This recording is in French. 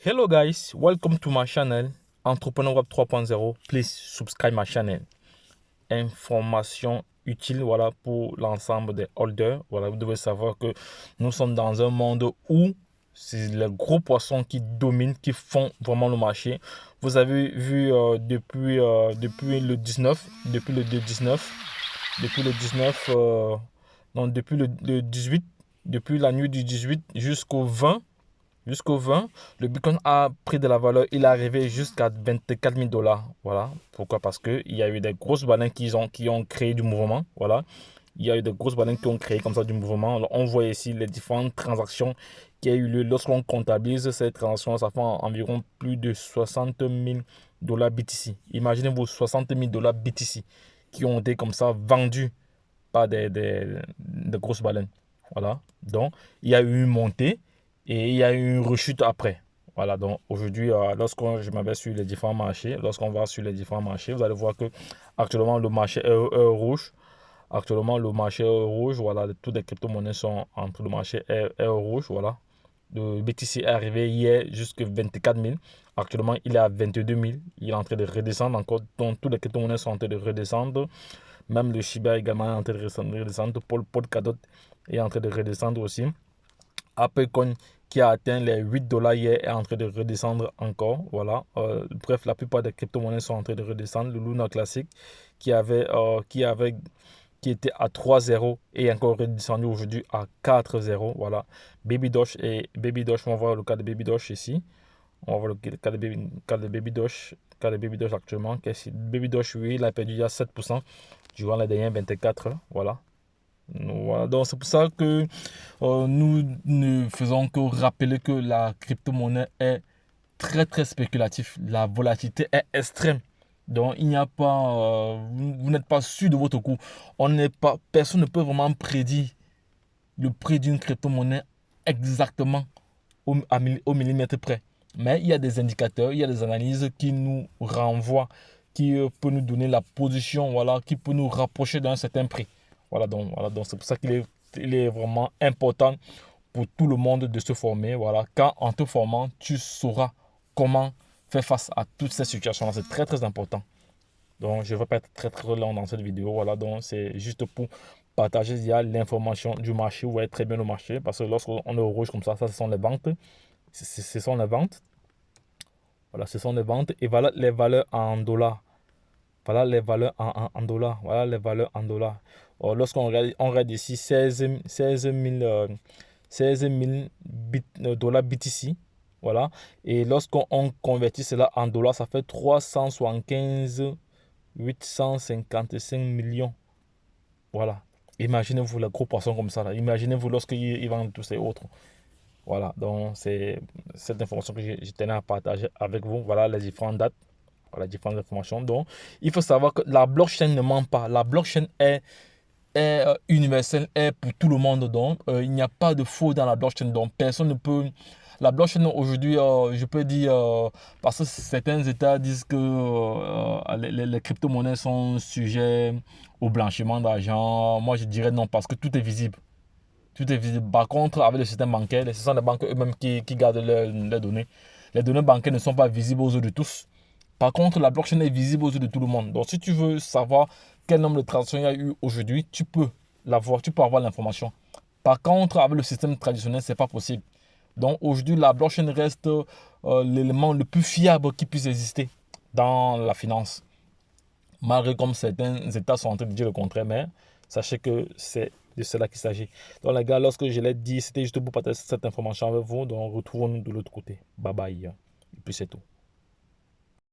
Hello guys, welcome to my channel Entrepreneur Web 3.0. Please subscribe my channel. Information utile, voilà, pour l'ensemble des holders. Voilà, vous devez savoir que nous sommes dans un monde où c'est les gros poissons qui dominent, qui font vraiment le marché. Vous avez vu depuis le 19, depuis le 18, depuis la nuit du 18 jusqu'au 20, le Bitcoin a pris de la valeur. Il est arrivé jusqu'à 24 000 dollars. Voilà. Pourquoi? Parce qu'il y a eu des grosses baleines qui ont créé du mouvement. Voilà. Il y a eu des grosses baleines qui ont créé comme ça du mouvement. Alors, on voit ici les différentes transactions qui ont eu lieu. Lorsqu'on comptabilise ces transactions, ça fait environ plus de 60 000 dollars BTC. Imaginez-vous 60 000 dollars BTC qui ont été comme ça vendus par des grosses baleines. Voilà. Donc, il y a eu une montée et il y a eu une rechute après. Voilà, donc aujourd'hui, lorsqu'on je m'avais sur les différents marchés, lorsqu'on va sur les différents marchés, vous allez voir que actuellement le marché est rouge. Actuellement, le marché est rouge. Voilà, toutes les crypto-monnaies sont entre le marché est rouge. Voilà. Le BTC est arrivé hier jusqu'à 24 000. Actuellement, il est à 22 000. Il est en train de redescendre encore. Donc, toutes les crypto-monnaies sont en train de redescendre. Même le Shiba également est en train de redescendre. Polkadot est en train de redescendre aussi. Applecoin qui a atteint les 8 dollars hier est en train de redescendre encore. Voilà. Bref, la plupart des crypto-monnaies sont en train de redescendre. Le Luna Classic qui était à 3,0 et encore redescendu aujourd'hui à 4,0. Voilà. Baby Doge, on va voir le cas de Baby Doge ici. On va voir le cas de Baby Doge, actuellement. Baby Doge, oui, il a perdu il y a 7% durant les dernières 24 heures. Voilà. Voilà, donc c'est pour ça que nous ne faisons que rappeler que la crypto-monnaie est très très spéculative. La volatilité est extrême. Donc il n'y a pas, vous n'êtes pas sûr de votre coût. Personne ne peut vraiment prédire le prix d'une crypto-monnaie exactement au millimètre près. Mais il y a des indicateurs, il y a des analyses qui nous renvoient, qui peuvent nous donner la position, voilà, qui peut nous rapprocher d'un certain prix. Voilà donc c'est pour ça il est vraiment important pour tout le monde de se former. Voilà, quand en te formant, tu sauras comment faire face à toutes ces situations-là. C'est très très important. Donc, je ne vais pas être très très long dans cette vidéo. Voilà, donc c'est juste pour partager l'information du marché. Vous voyez très bien le marché parce que lorsqu'on est au rouge comme ça, ce sont les ventes. Ce sont les ventes. Voilà, ce sont les ventes. Et voilà les valeurs en dollars. Voilà les valeurs en dollars. Voilà les valeurs en dollars. Lorsqu'on regarde ici 16 000 dollars BTC. Voilà. Et lorsqu'on convertit cela en dollars, ça fait 375 855 millions. Voilà. Imaginez-vous les gros poissons comme ça. Là. Imaginez-vous lorsqu'ils vendent tous ces autres. Voilà. Donc, c'est cette information que je tenais à partager avec vous. Voilà les différentes dates. Voilà les différentes informations. Donc, il faut savoir que la blockchain ne ment pas. La blockchain est universelle, est pour tout le monde. Donc, il n'y a pas de faux dans la blockchain. Donc, personne ne peut. La blockchain aujourd'hui, je peux dire, parce que certains États disent que les crypto-monnaies sont sujets au blanchiment d'argent. Moi, je dirais non, parce que tout est visible. Tout est visible. Par contre, avec le système bancaire, ce sont les banques eux-mêmes qui gardent les données. Les données bancaires ne sont pas visibles aux yeux de tous. Par contre, la blockchain est visible aux yeux de tout le monde. Donc, si tu veux savoir quel nombre de transactions il y a eu aujourd'hui, tu peux l'avoir, tu peux avoir l'information. Par contre, avec le système traditionnel, ce n'est pas possible. Donc, aujourd'hui, la blockchain reste l'élément le plus fiable qui puisse exister dans la finance. Malgré comme certains États sont en train de dire le contraire, mais sachez que c'est de cela qu'il s'agit. Donc, les gars, lorsque je l'ai dit, c'était juste pour partager cette information avec vous. Donc, retrouvons-nous de l'autre côté. Bye bye. Et puis, c'est tout.